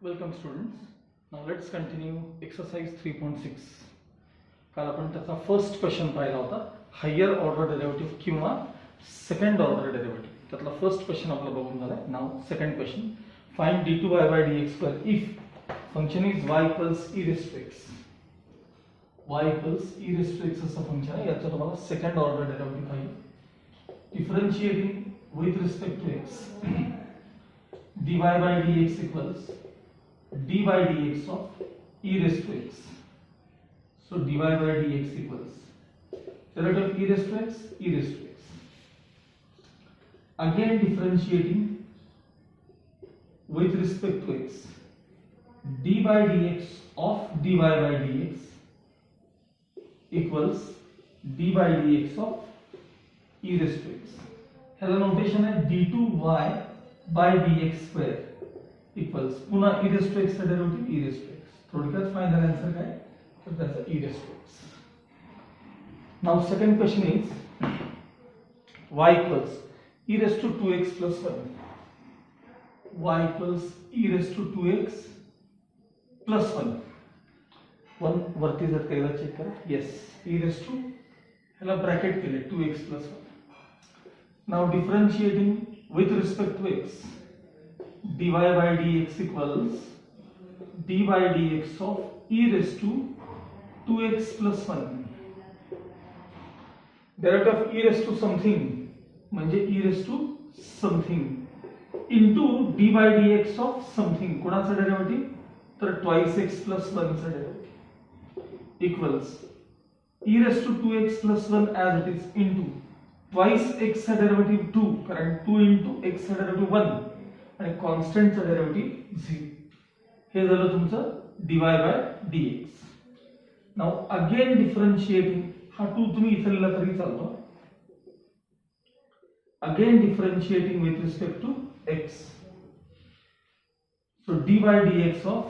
Welcome students. Now let's continue exercise 3.6. काल आपण त्याचा फर्स्ट क्वेश्चन पाहिला होता, हायर ऑर्डर डेरिव्हेटिव्ह किंवा सेकंड ऑर्डर डेरिव्हेटिव्ह. त्यातला फर्स्ट क्वेश्चन आपला बघून झालाय. Now second question, find d2y by dx square if function is y equals e raised to x. y equals e raised to x असं function आहे. याचा तुम्हाला second order derivative पाहिजे. Differentiating with respect to x dy by dx equals d by dx of e raised to x. So dy by dx equals derivative of e raised to x, e raised to x. Again differentiating with respect to x, d by dx of dy by dx equals d by dx of e raised to x. ह्याला notation आहे d2y by dx square equals पुन्हा e raised to x चा derivative e raised to x. थोडक्यात final answer काय तर त्याचा e raised to x. Now second question is y equals e raised to 2x plus 1. y equals e raised to 2x plus 1. 1 वरती जर केला check करा. yes, e raised to ह्याला bracket केले 2x plus 1. Now differentiating with respect to x, dy by dx equals d by dx of e raised to 2x plus 1. Derivative of e raised to something म्हणजे e raised to something into d by dx of something. कोणाचा derivative तर twice x plus 1 चा derivative equals e raised to 2x plus 1 as it is into twice x चा derivative 2, कारण 2 into x चा derivative 1 आणि constant चा derivative 0. हे झालं तुमचं dy by dx. Now again differentiating, हा 2 तुम्ही इथे लिहिला तरी चालतो. Again differentiating with respect to x, so dy by dx of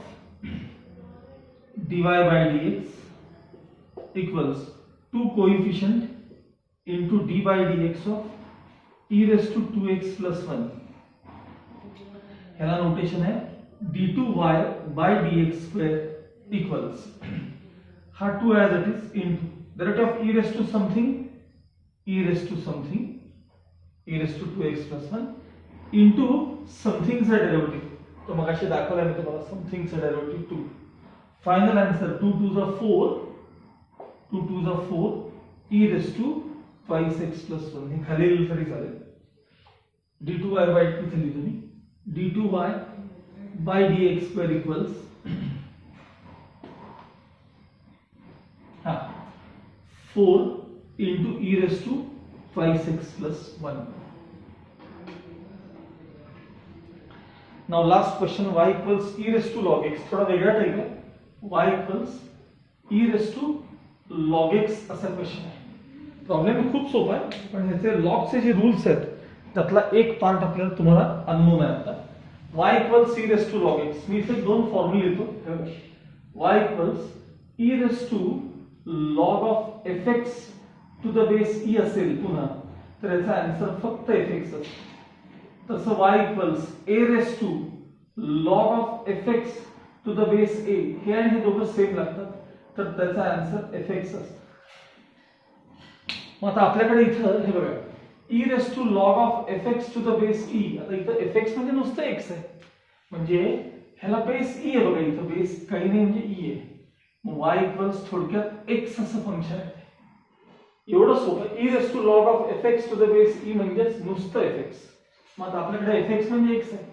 dy by dx equals 2 coefficient into d by dx of e raised to 2x plus 1. ह्याला notation है d2y by dx square equals हा 2 as it is into derivative of e raised to something, e raised to something, e raised to 2x plus 1 into something चा derivative. तो मगाशी दाखवला मी तुम्हाला something चा derivative 2. Final answer 2 2 is 4, 2 2 is 4 e raised to twice x plus 1. हे खाली लिहिलं तरी चालेल. d2y by इथे लिहितो मी d2y by dx square equals हा 4 into e raised to twice x plus 1. Now last question, y equals e raised to log x. थोडा वेगळा टाइप आहे. y equals e raised to log x असा question आहे. Problem खूप सोपा आहे, पण ह्याचे लॉगचे जे रूल्स आहेत त्यातला एक पार्ट आपल्याला तुम्हाला अननोन आहे. आता y equals e raised to log x. मी इथे दोन फॉर्म्युले लिहितो. y equals e raised to log of fx to the base e असेल पुन्हा तर याचा आन्सर फक्त fx असेल. तसं y equals a raised to log of fx to the base a, हे आणि हे दोघं सेम लागतात तर त्याचा आन्सर fx असतो. मग आता आपल्याकडे इथं हे बघा e raised to log of fx to the base e. आता इथं fx म्हणजे नुसतं x आहे, म्हणजे ह्याला बेस e आहे. बघा इथं बेस काही नाही म्हणजे e आहे. मग y equals थोडक्यात x असं फंक्शन आहे. एवढं सोपं. e raised to log of fx to the base e म्हणजेच नुसतं fx. मग आता आपल्याकडे fx म्हणजे x आहे,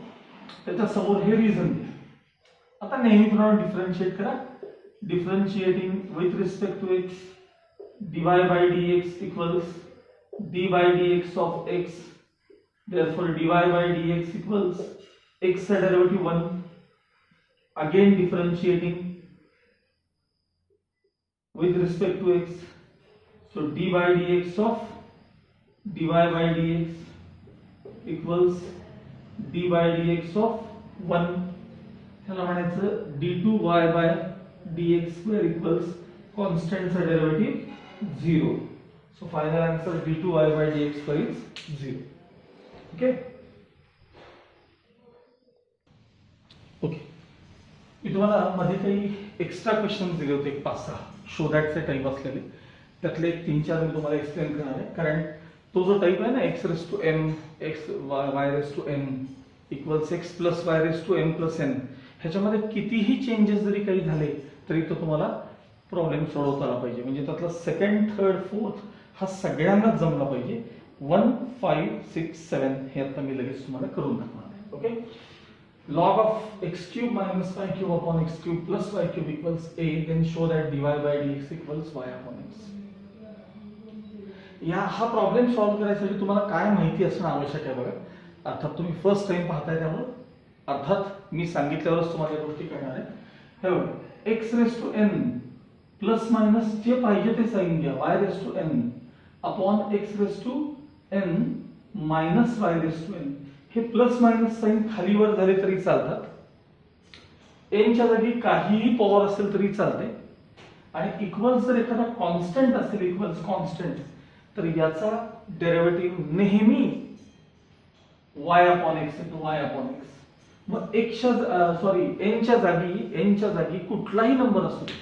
त्याच्या समोर हे रिझन द्या. आता नेहमीप्रमाणे डिफरन्शिएट करा. Differentiating with respect to x, dy by dx equals d by dx of x. Therefore dy by dx equals x चा derivative 1. Again differentiating with respect to x, so d by dx of dy by dx equals d by dx of 1. ह्याला म्हणायचं d2y by dx square equals constant चा derivative 0. So final answer d2y by dx square is 0. Okay. मी तुम्हाला मध्ये काही extra question दिले होते, 5-6 show दॅटचे type असलेले, त्यातले 3-4 मी तुम्हाला एक्सप्लेन करणार आहे. कारण तो जो टाईप आहे ना, x raise to m x y raise to n equals x plus y raise to m plus n, ह्याच्यामध्ये कितीही चेंजेस जरी काही झाले तरी तो तुम्हाला प्रॉब्लेम सोडवता आला पाहिजे. म्हणजे त्यातला सेकंड, थर्ड, फोर्थ हा सगळ्यांनाच जमला पाहिजे. 1, 5, 6, 7 हे आता मी लगेच तुम्हाला करून दाखवणार आहे. Okay. log of x cube minus y cube upon x cube plus y cube equals a, then show that dy by dx equals y upon x. हा प्रॉब्लेम सॉल्व्ह करायसाठी तुम्हाला काय माहिती असणं आवश्यक आहे बघा. अर्थात तुम्ही फर्स्ट टाइम पाहताय त्यामुळे अर्थात मी सांगितल्यावरच तुम्हाला या गोष्टी कळणार आहे. हे बघा, x raise to n plus minus जे पाहिजे ते साइन घ्या, y raise to n upon x raise to n minus y raise to n. हे प्लस मायनस साइन खाली वर झाले तरी चालतात. n च्या जागी काहीही पॉवर असेल तरी चालते. आणि इक्वल्स जर एखादा कॉन्स्टंट असेल, इक्वल्स कॉन्स्टंट, तर याचा डेरिव्हेटिव्ह नेहमी y अपॉन x येतो, y अपॉन x. मग n च्या जागी कुठलाही नंबर असू दे,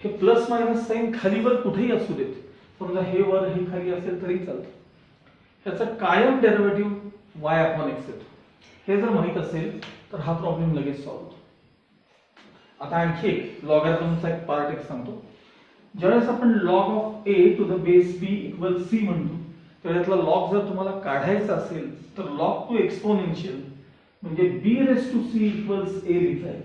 हे प्लस मायनस साइन खाली वर कुठेही असू देत, समजा हे वर हे खाली असेल तरी चालतं, ह्याचा कायम डेरिव्हेटिव्ह y अपॉन x येतो. हे जर माहित असेल तर हा प्रॉब्लेम लगेच सॉल्व्ह होतो. आता आणखी एक लॉगॅरिथमचा एक पार्ट एक सांगतो. ज्यावेळेस आपण log of a to the base b equal c म्हणतो, त्यावेळेसला लॉग जर तुम्हाला काढायचा असेल तर लॉग टू एक्सपोनेन्शियल म्हणजे b raise to c equals a लिहिता येईल,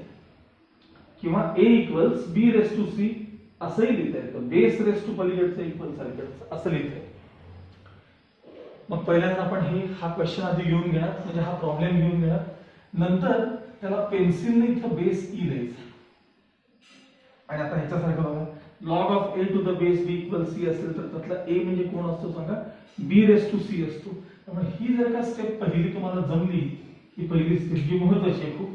किंवा a equals b raise to c असंही लिहिता येतं. बेस रेस टू पलीकडचं इक्वल्स अलीकडचं असं लिहिता येतं. मग पहिल्यांदा आपण हा क्वेश्चन आधी लिहून घेणार, म्हणजे हा प्रॉब्लेम लिहून घेणार. नंतर त्याला पेन्सिलने इथं बेस ई द्यायचा. आणि आता ह्याच्यासारखं बघा, log of a to the base b equal c असेल तर त्यातला a म्हणजे कोण असतो सांगा, b रेस टू c असतो. त्यामुळे ही जर का स्टेप पहिली तुम्हाला जमली, ही पहिली स्टेप जी महत्त्वाची आहे खूप.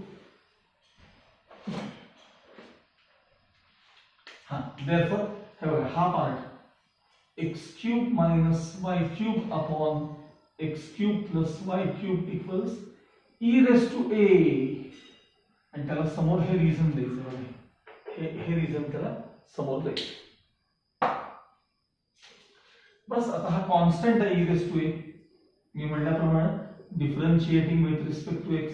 therefore हे बघा, हा part x cube minus y cube upon x cube plus y cube equals e raised to a, आणि त्याला समोर हे रिझन द्यायचं बघा, हे रिझन त्याला समोर द्यायचं. बस. आता हा कॉन्स्टंट आहे e raised to a. मी म्हटल्याप्रमाणे differentiating with respect to x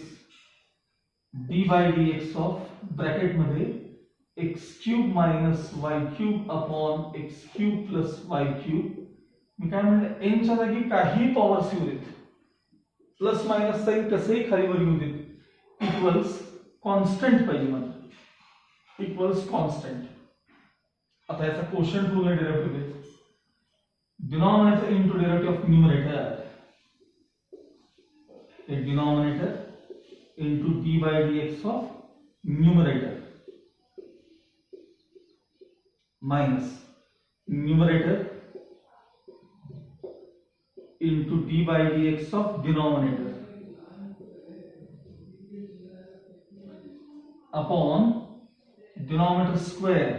d by dx of bracket मध्ये x cube minus y cube upon x cube plus y cube. मी काय म्हणलं, n च्या जागी काही पॉवर्स येऊ देत, प्लस मायनस साइन कसेही खाली वर येऊ देत, इक्वल्स कॉन्स्टंट पाहिजे मला, इक्वल्स कॉन्स्टंट. आता याचा कोशंट रूल आहे derivative, denominator into derivative of numerator, हे denominator into d by dx of numerator minus numerator into d by dx of denominator upon denominator square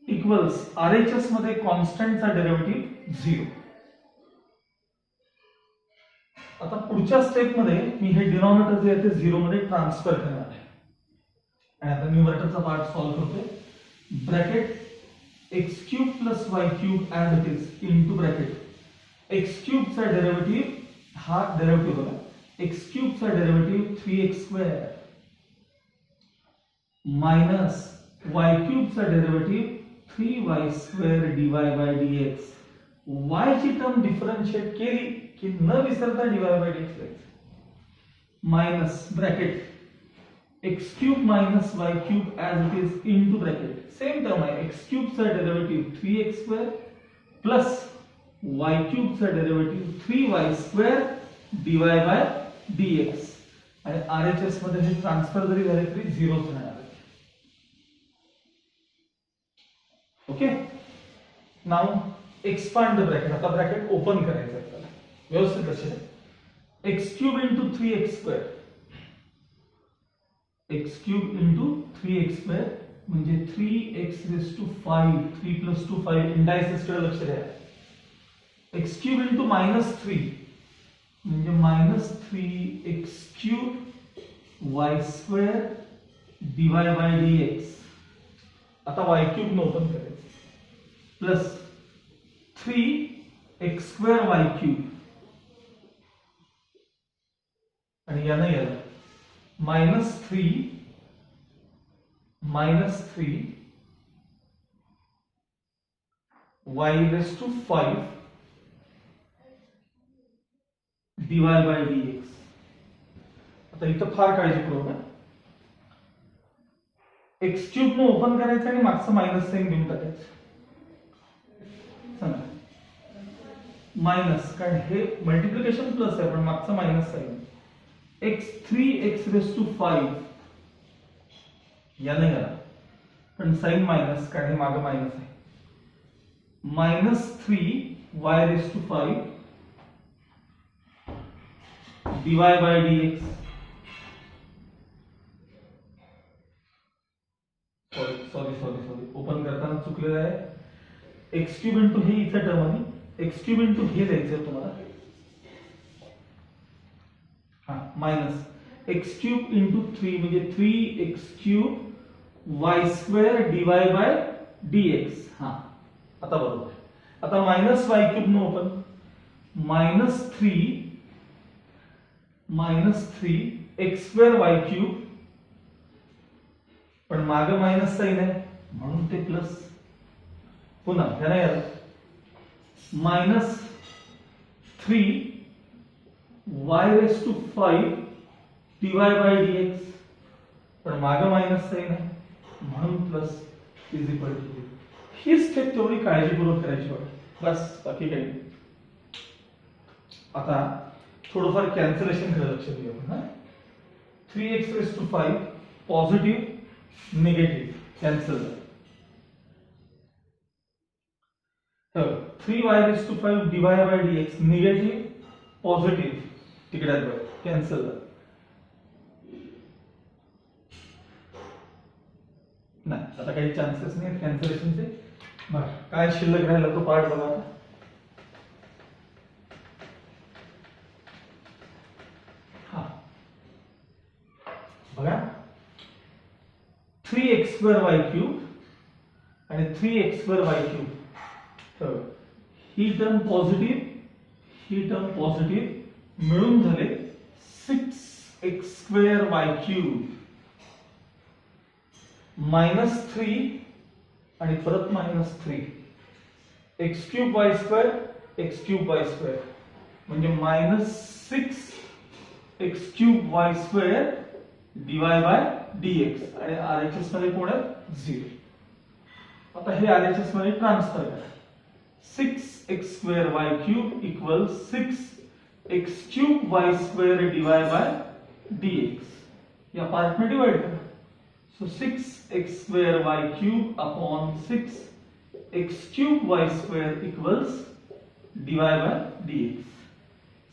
equals RHS मध्ये कॉन्स्टंटचा derivative 0. आता पुढच्या step मध्ये मी हे denominator जे आहे ते 0 मध्ये ट्रान्सफर करणार आहे. आणि आता न्यूमरेटरचा पार्ट सॉल्व्ह करतोय. Bracket x cube plus y cube as it is into bracket x cube चा डेरिव्हेटिव्ह, हा डेरिव्हेटिव्ह बघा, x क्यूब चा derivative 3x square minus y cube चा derivative 3y square dy bye dx. y ची term differentiate केली की न विसरता dy बाय dx लिहायचं, minus bracket x cube minus y cube as it is into bracket, same term आहे, x cube चा derivative 3x square plus y cube चा derivative 3y square dy bye dx. आणि RHS मध्ये हे transfer जरी झाले तरी 0 राहणार आहे. Okay. Now expand the bracket. आता ब्रॅकेट ओपन करायचं आहे आपल्याला व्यवस्थित लक्षात. x cube into 3x square, x cube into 3x square म्हणजे 3x raised to 5, 3 plus 2 5, indices कडे लक्ष द्या. x क्यूब into minus 3 म्हणजे -3x³ y² dy bye dx. आता y³ न ओपन करायचं प्लस 3x² y³ आणि यानं याला -3 y⁵ dy बाय dx. आता इथं फार काळजीपूर्वक आहे. x³ न ओपन करायचं आणि मागचं मायनस साइन घेऊन टाकायचं. सांगा मायनस, कारण हे मल्टिप्लिकेशन प्लस आहे पण मागचं मायनस साइन. x3x⁵ याने याला पण साइन मायनस, कारण हे मागं मायनस आहे. -3y⁵ dy bye dx. Sorry open करताना चुकलेलं आहे. x³ इंटू हे इथे टर्म आहे, x³ इंटू हे द्यायचं तुम्हाला. हा मायनस x³ इंटू 3 म्हणजे 3x³ y² dy bye dx. हा आता बरोबर. आता -y³ न ओपन -3x² y³ पण मागे मायनस साइन आहे म्हणून ते प्लस. पुन्हा ह्याला याला -3y⁵ dy बाय dx पण मागे मायनस साइन आहे म्हणून प्लस इज इक्वल टू. ही स्टेप तेवढी काळजीपूर्वक करायची वाटत, बस बाकी काही नाही. आता थोडंफार कॅन्सलेशन कडे लक्ष देऊ आपण. 3x⁵ positive negative cancel. 3y⁵ dy bye dx negative positive तिकड्यात बघ कॅन्सल. नाही आता काही चान्सेस नाही कॅन्सलेशनचे. बघा काय शिल्लक राहिला तो पार्ट बघा. आता हा बघा 3x² y³ आणि 3x² y³. तर ही टर्म पॉझिटिव्ह मिळून झाले 6x² y³ -3 आणि परत -3 x³ y² म्हणजे -6x³ y² dy bye dx आणि RHS मध्ये कोण आहे 0. आता हे RHS मध्ये ट्रान्सफर करा. 6x² y³ equals 6x³ y² dy bye dx. या पार्ट में डिवाइड करा. So 6x² y³ upon 6x³ y² equals dy by dx.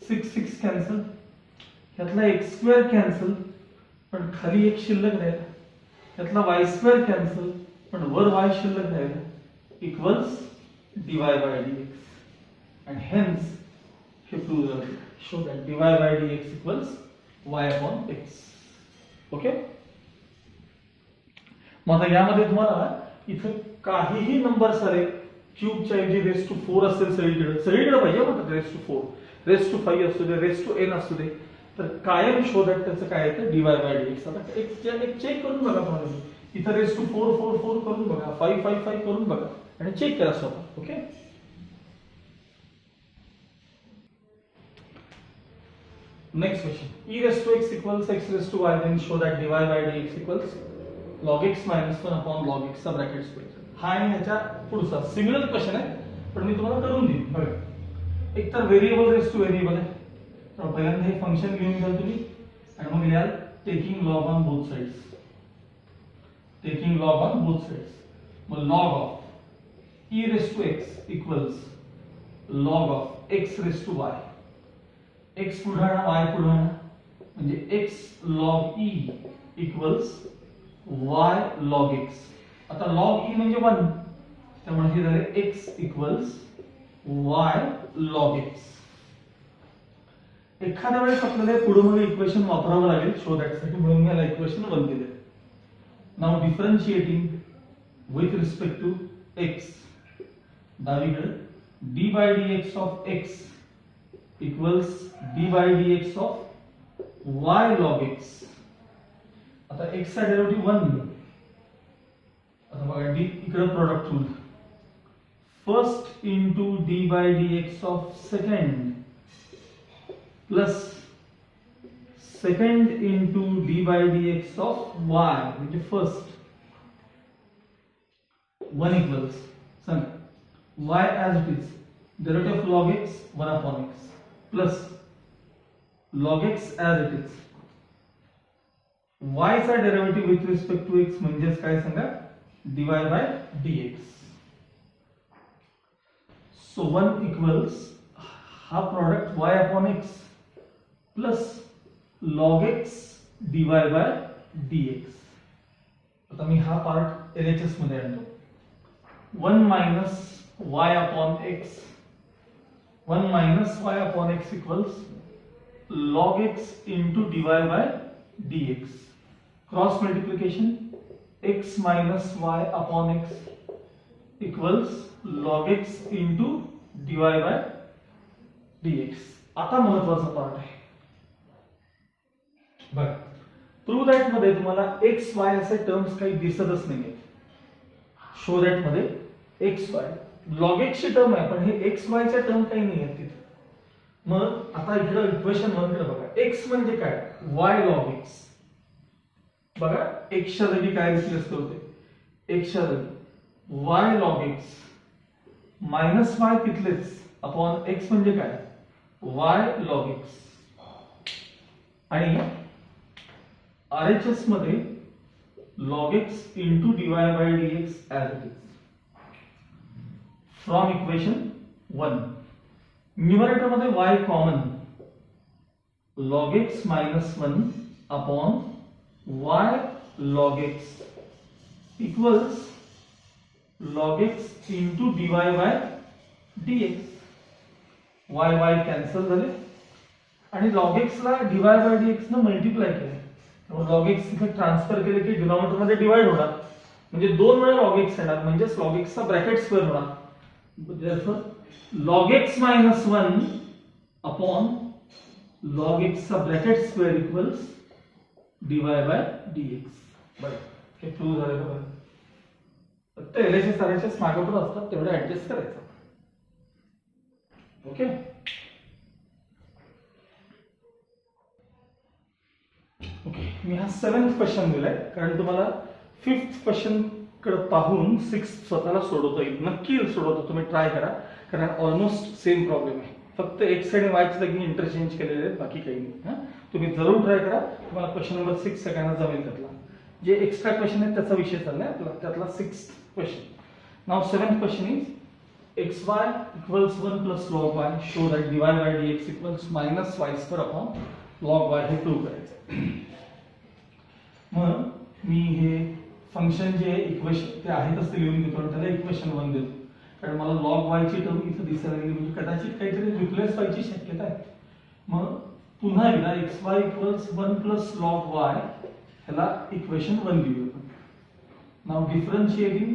6 cancel, यातला x² कैंसल पण खाली एक शिल्लक राहिला. यातला y² कैंसल पण वर y शिल्लक राहिला. equals dy by dx. And hence हे प्रूव्ह झालं. Show that dy by dx equals y upon x. Okay. मग आता यामध्ये तुम्हाला इथे काहीही नंबर्स आले क्यूबच्या ऐवजी रेस टू 4 असेल सगळीकडे पाहिजे म्हणतात रेस टू 5 असू दे n असू दे तर कायम शोधत त्याचं काय येतं dy by dx. आता एक चेक करून बघा तुम्हाला. इथे रेस टू 4 करून बघा, 5 करून बघा आणि चेक करा स्वतः. Okay. Next question. e raised to x equals x raised to y, then show that dy by dx equals log x minus 1 upon log x चा ब्रॅकेट स्क्वेअर. हा आणि ह्याच्या पुढचा सिमिलर क्वेश्चन आहे पण मी तुम्हाला करून देईन. बघा एक तर व्हेरिएबल रेस टू व्हेरिएबल आहे तर पहिल्यांदा हे फंक्शन घेऊन घ्या तुम्ही आणि मग लिहाल taking log on both sides. मग log of e raised to x equals log of x raised to y. x पुढे आणा y पुढे आणा म्हणजे x log e equals y log x. आता log e म्हणजे 1 त्यामुळे हे झाले x equals y log x. एखाद्या वेळेस आपल्याला पुढे मग इक्वेशन वापरावं लागेल शोधायसाठी, म्हणून मी याला इक्वेशन 1 दिले. Now differentiating with respect to x, डावीकडे d by dx of x equals d by dx of y log x. आता x चा डेरिव्हेटिव्ह 1, आता बघा d इकडे product rule, first into d by dx of second plus second into d by dx of y म्हणजे first. 1 equals सांगा y as it is derivative of log x 1 upon x plus log x as it is y चा derivative with respect to x म्हणजेच काय सांगा dy by dx. So 1 equals हा product y upon x plus log x dy by dx. आता मी हा part LHS मध्ये आणतो. 1 minus y upon x, 1 minus y upon x equals log x into dy by dx. Cross multiplication, x minus y upon x equals log x into dy by dx. आता महत्वाचा part आहे बघा, prove that मध्ये तुम्हाला x y असे terms काही दिसतच नाहीये. शो दॅट मध्ये x y log x ची टर्म आहे, पण हे x y च्या टर्म काही नाही आहेत तिथे. मग आता इकडे इक्वेशन 1 कडे बघा, x म्हणजे काय y log x. बघा x च्या जागी काय रिप्लेस करते, x च्या जागी y log x minus y तिथलेच अपॉन x म्हणजे काय y log x. आणि RHS मध्ये log x into dy by dx as it is. From equation 1, numerator मध्ये y common, log x minus 1 upon y log x equals log x into dy by dx. y y cancel झाले आणि log x ला dy by dx ने multiply केले. log x इथे transfer केले की denominator मध्ये डिवाइड होणार, म्हणजे 2 वेळा log x येणार, म्हणजे log x चा ब्रॅकेट स्क्वेअर होणार. therefore log x minus 1 upon log x चा bracket square equals dy by dx. बरं हे प्रूव्ह झाले बघा. फक्त LHS RHS मागपुढे असतात, तेवढे ऍडजस्ट करायचं. ओके, ओके मी हा 7th क्वेश्चन दिलाय कारण तुम्हाला 5th क्वेश्चन कडे पाहून 6th स्वतःला सोडवता येईल. नक्की सोडवता, तुम्ही ट्राय करा, कारण ऑलमोस्ट सेम प्रॉब्लेम आहे, फक्त x आणि y ची जागी इंटरचेंज केलेले आहेत, बाकी काही नाही. तुम्ही जरूर ट्राय करा, तुम्हाला क्वेश्चन नंबर 6 सेकंदात जमेल. त्यातला जे एक्स्ट्रा क्वेश्चन आहेत त्याचा विषय चाललाय आपला, त्यातला 6th question. Now 7th question is xy equals 1 plus log y, show that dy by dx equals minus y square upon log y. हे प्रूव्ह करायचं. मग मी हे फंक्शन जे इक्वेशन ते आहे तसं लिहून घेतो आणि त्याला इक्वेशन 1 देतो, कारण मला log y ची टर्म इथे दिसायला लागली, म्हणजे कदाचित काहीतरी रिप्लेस व्हायची शक्यता आहे. मग पुन्हा एकदा xy equals 1 plus log y, ह्याला इक्वेशन 1 लिहूया. Now differentiating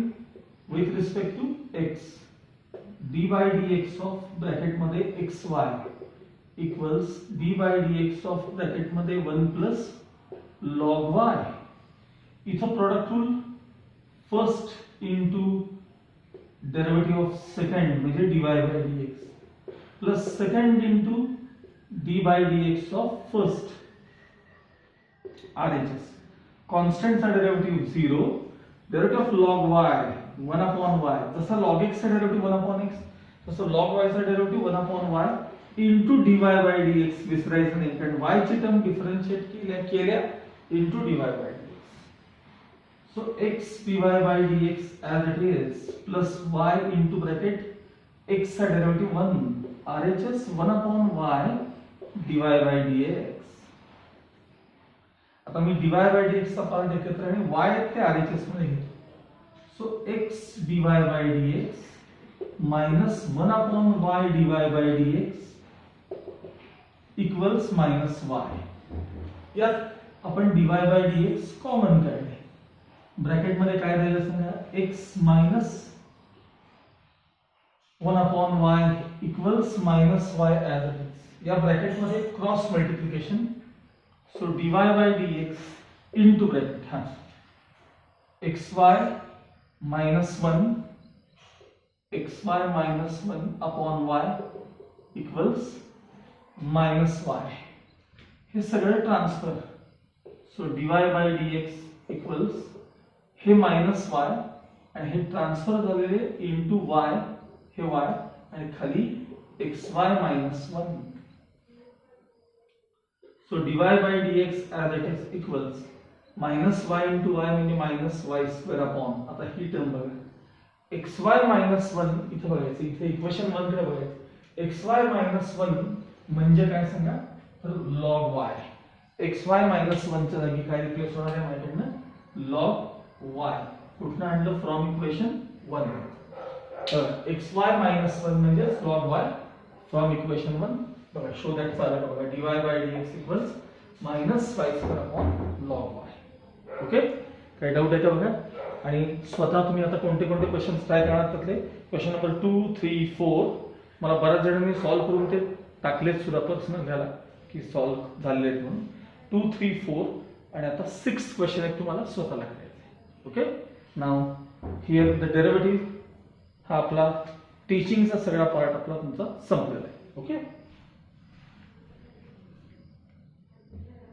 with respect to x, d by dx of bracket मध्ये xy equals d by dx of bracket मध्ये 1 plus log y. इथं product rule, first into derivative of second म्हणजे dy by dx plus second into d by dx of first. RHS constant चा derivative 0, derivative of log y 1 upon y, जसा log x चा derivative 1 upon x, तसं log y चा derivative 1 upon y into dy by dx. विसरायचं नाही, कारण y ची term differentiate केल्या into dy by dx. So x dy by dx as it is plus y into bracket x चा derivative 1, RHS 1 upon y dy by dx. आता मी dy by dx चा part एकत्र आणि y ते RHS मध्ये घेतो. So x dy by dx minus 1 upon y dy by dx equals minus y. यात आपण dy बाय dx कॉमन काढले. ब्रॅकेट मध्ये काय राहिलं सांगा, x minus 1 upon y equals minus y as it is. या ब्रॅकेट मध्ये cross multiplication. So dy bye dx into bracket हा xy minus 1 xy minus 1 upon y equals minus y. हे सगळं transfer. So dy bye dx equals हे minus y आणि हे transfer झालेले into y, हे y आणि खाली xy minus 1. So dy bye dx as it is equals minus y into y म्हणजे मायनस y स्क्वेअर अपॉन, आता ही टर्म बघा, xy मायनस 1 इथे बघायचं, इथे इक्वेशन 1 कडे बघायचं. xy मायनस 1 म्हणजे काय सांगा, तर लॉग y. xy मायनस 1 च्या जागी काय रिप्लेस होणार आहे माझ्याकडनं, लॉग y. कुठनं आणलं, फ्रॉम इक्वेशन 1. xy मायनस 1 म्हणजे लॉग y फ्रॉम इक्वेशन 1. बघा, शो दॅट चालू बघा, dy bye dx equals minus y square upon log y. Okay, काही डाऊट आहे का बघा. आणि स्वतः तुम्ही आता कोणते कोणते क्वेश्चन ट्राय करणार, त्यातले क्वेश्चन नंबर 2, 3, 4 मला बऱ्याच जणांनी सॉल्व्ह करून ते टाकलेत सुद्धा पर्सनल घ्यायला की सॉल्व्ह झालेले आहेत म्हणून. 2, 3, 4 आणि आता 6 क्वेश्चन आहेत तुम्हाला स्वतःला करायचे. Okay, now here the derivative हा आपला टीचिंगचा सगळा पार्ट आपला तुमचा संपलेला आहे. ओके.